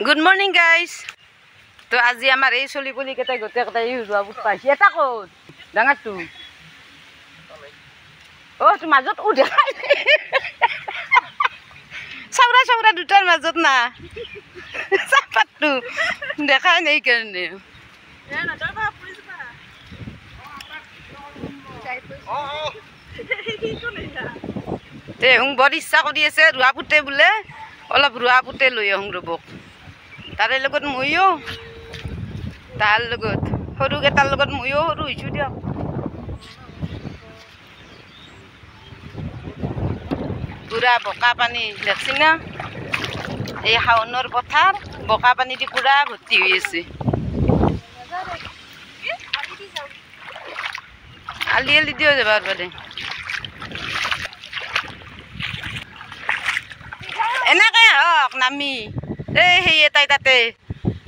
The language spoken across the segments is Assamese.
Good morning guys. তো আজি আমাৰ এই চলি পলি কেইটাই গোটেইকেইটাই ৰোৱা বুট পাইছে। এটা ক'ত ডাঙৰটো? অ' তোৰ মাজত দেখাই চাউৰা চাউৰা দুটাৰ মাজত না চাহপাতটো দেখাই নাই কাৰণে। বৰ ইচ্ছা কৰি আছে ৰোৱা পুতে বোলে, অলপ ৰোৱা পুতে লৈ আহোঁ ৰ'বক। তাৰে লগত ময়ো, তাৰ লগত সৰুকেইটাৰ লগত ময়ো সৰু হৈছোঁ দিয়ক। পুৰা বোকা পানী দেখছি না, এই শাওনৰ পথাৰ বোকা পানী দি পুৰা ভৰ্তি হৈ আছে। আলি আলি দিও যাবাৰ পাৰে। এনেকে হওক নামি সেই এটাই তাতে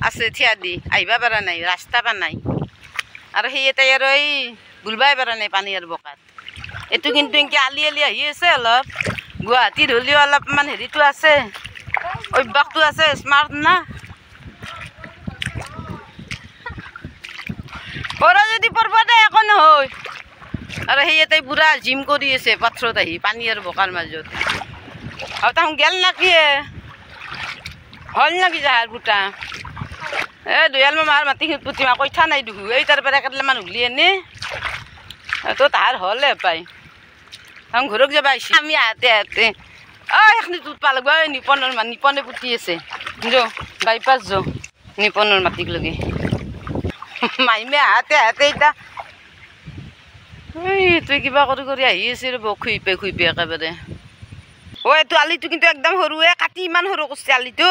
আছে থিয়া দি আহিবা পৰা নাই, ৰাস্তা পা নাই। আৰু সেই এটাই আৰু এই বুলবাই পৰা নাই পানী আৰু বোকাত। এইটো কিন্তু এনেকৈ আলি আলি আহি আছে অলপ। গুৱাহাটীত হ'লেও অলপমান হেৰিটো আছে, অভ্যাসটো আছে, স্মাৰ্ট না। পৰ যদি পৰব দে, একো নহয়। আৰু সেই এটাই পুৰা জিম কৰি আছে পথাৰত আহি পানী আৰু বোকাৰ মাজত। আৰু তাহোন গেল নাকি হল নাকি যাহাৰ পুতা দয়াল মামাৰ মাটি পুতিমা কৈঠা নাই দুখু। এই তাৰ পৰা কেইটামান উঘলি আনি তো তাহাৰ হলে পাই তাহোন ঘৰক যাবা আহিছে। আমি আহাতে আহাতে এইখিনি তোত পালাগ নিপনে পুতি আছে বাইপাছ নিপনৰ মাটিক লগে মাইমে আহাতে আহাতে এতিয়া তুই কিবা কৰি কৰি আহি আছে ৰ'ব, খুইপে একেবাৰে। অ' এইটো আলিটো কিন্তু একদম সৰুৱে, কাটি ইমান সৰু কৰিছে আলিটো।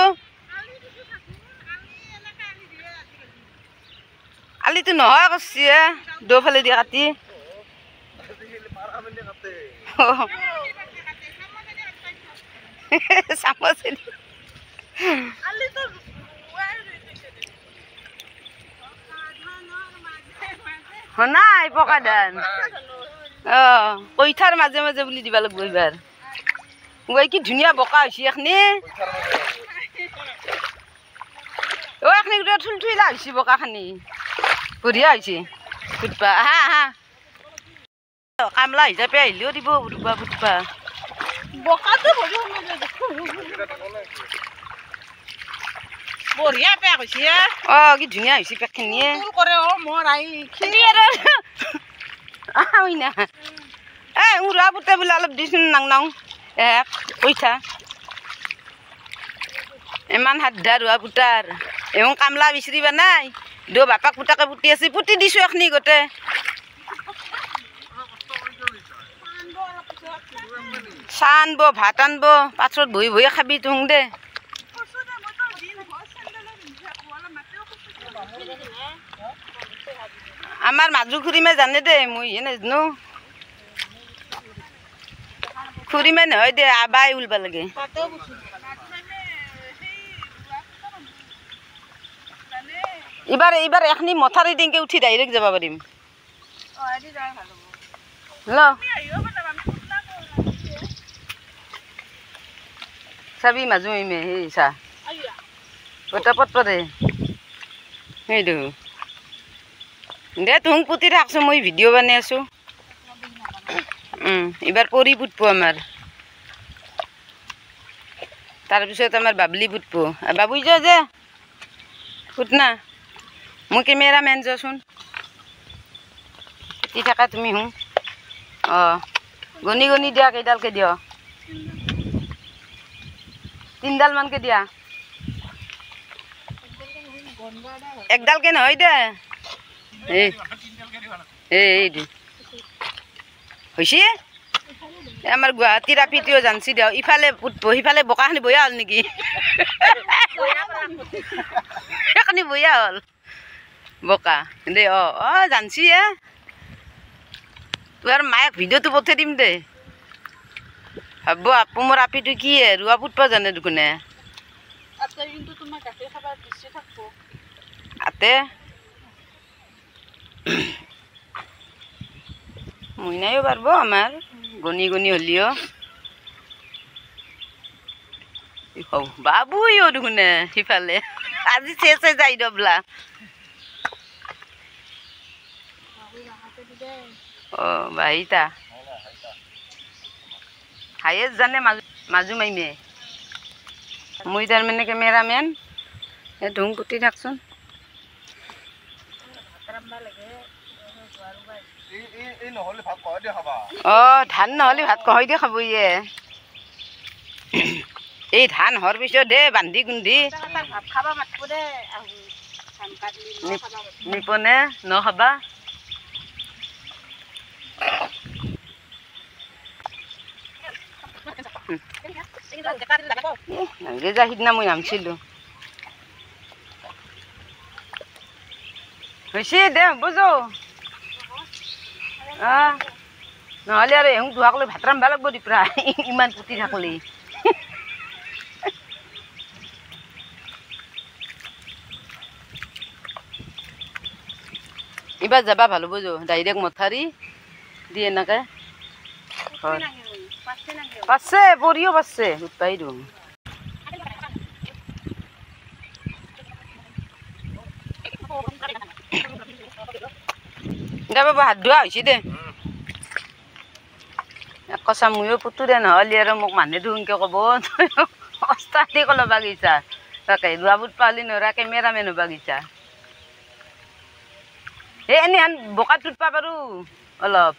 আলিটো নহয় কৰিছে দুফালে দি কাটি। নাই পকা ধান কৈঠাৰ মাজে মাজে বুলি দিবা লাগিব এইবাৰ। কি ধুনীয়া বোকা হৈছে এখনি। অ' এখনি থুল থুইলা হৈছে বোকাখানি, বঢ়িয়া হৈছে ফুটবা। আহা আহা কামলা হিচাপে আহিলেও দিব ফুটবা ফুটবা। বঢ়িয়া পেক হৈছে। অ' কি ধুনীয়া হৈছে পেকখিনিয়ে। এই ৰোৱা পুতে বোলে অলপ দিচোন নাং নাং কৈঠা ইমান সাধ্যা ৰোৱা পুতাৰ। এওঁ কামলা বিচাৰিবা নাই বাপাক পুতাকে পুতি আছে, পুতি দিছো এখনি গোটেই। চাহ আনব, ভাত আনব, পাথৰত বহি বহি খাবি তুং দে। আমাৰ মাজু খুৰীমে জানে দে, মই নাজানো। খুৰীমে নহয় দে, আবাই উলবা লাগে। এইবাৰ এখনি মথাৰি দিনকে উঠি ডাইৰেক্ট যাব পাৰিম। চাবি মাজু ইমে সেই চা গোটা পত পৰে সেইটো দে। তুহুক পুতি থাকছো, মই ভিডিঅ' বনাই আছো। এইবাৰ পৰি পুতব আমাৰ, তাৰপিছত আমাৰ বাবলি পুতব। বাবুই যে পুত না, মই কেমেৰামেন যাচোন পুতি থাকা তুমি। অঁ গণি গণি দিয়া, কেইডালকে দিয়? 3ডাল মানকে দিয়া। একডালকে নহয় দে। এইটো হৈছে আমাৰ গুৱাহাটীৰ আপিটোও জানছি দিয়ক। ইফালে পুতব, সিফালে বোকাখিনি বয়া হ'ল নেকি? সেইখিনি বয়া হ'ল বোকা দে। অঁ জানছি তোৰ মায়েক ভিডিঅ'টো পঠাই দিম দে। ভাবব আপু মোৰ আপিটো কি ৰোৱা পুতব জানে দেখোনে। আতে মইনাইও পারবো আমার গনি গনি হলিও। বাবু ইও দেখোনে সিফালে আজি চেছে যাই দবলা ও বাহিতা হাইয়েস্ট জানে মাজু মাইমে মুই তাৰমানে কেমেৰামেন এই ধুং পুতি থাকচোন ধান নহ'লে ভাত কহৈ দিয়ে খাব ইয়ে এই ধান হোৱাৰ পিছত দে বান্ধি গুন্ধি নিপনে নখাবা যা সিদিনা মই নামছিলো হৈছে দে বুজো নহ'লে আৰু এওঁ ধোৱাক লৈ ভাত ৰান্ধিব লাগিব দিপৰা ইমান পুতি থাকলি এইবাৰ যাবা ভাল বুজো ডাইৰেক্ট মথাৰি দি এনেকে পাছে পৰিও পাছে উৎপাই দিওঁ বাবা হাত ধোৱা হৈছে দে কচা ময়ো পুতুৰে নহ'লে আৰু মোক মানুহে ধুনকে ক'ব অস্তাদি ক'লো বাগিচা তাকে বাবুত পালি নৰা কেমেৰামেন বাগিচা এই এনেহেন বোকাত তুটবা পাৰোঁ অলপ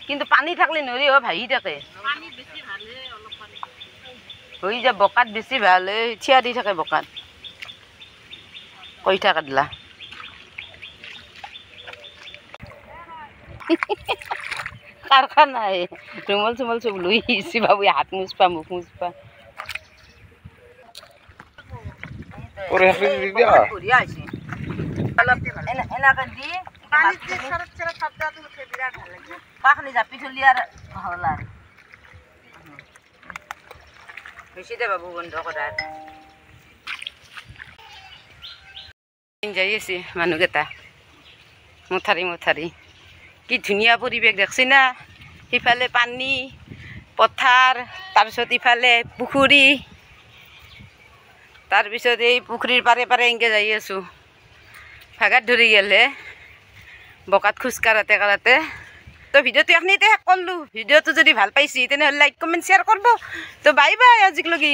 কিন্তু পানী থাকলে নৰি ভাহি থাকে হৈ যায় বোকাত বেছি ভাল থিয়া দি থাকে বোকাত কৈ থাকা দিলা কাৰখানাই ৰুমল চুমল চব লৈ আহিছে বাবু হাত মুচপা মুখ মুচপা পাখনি জাপি থলি আর হল আর বেশি দে বাবু বন্ধ করার যাই আছে মানুহকেইটা মথারি মথারি কি ধুনীয়া পৰিৱেশ দেখছি না সিফালে পানী পথাৰ তাৰপিছত ইফালে পুখুৰী তাৰপিছত এই পুখুৰীৰ পাৰে পাৰে এনেকৈ যাই আছোঁ ভাগাত ধৰি গ'লে বোকাত খোজ কাঢ়াতে কাঢ়াতে তো ভিডিঅ'টো এখনিতে শেষ কৰিলোঁ ভিডিঅ'টো যদি ভাল পাইছি তেনেহ'লে লাইক কমেণ্ট শ্বেয়াৰ কৰিব তো বাই বাই আজিলৈকে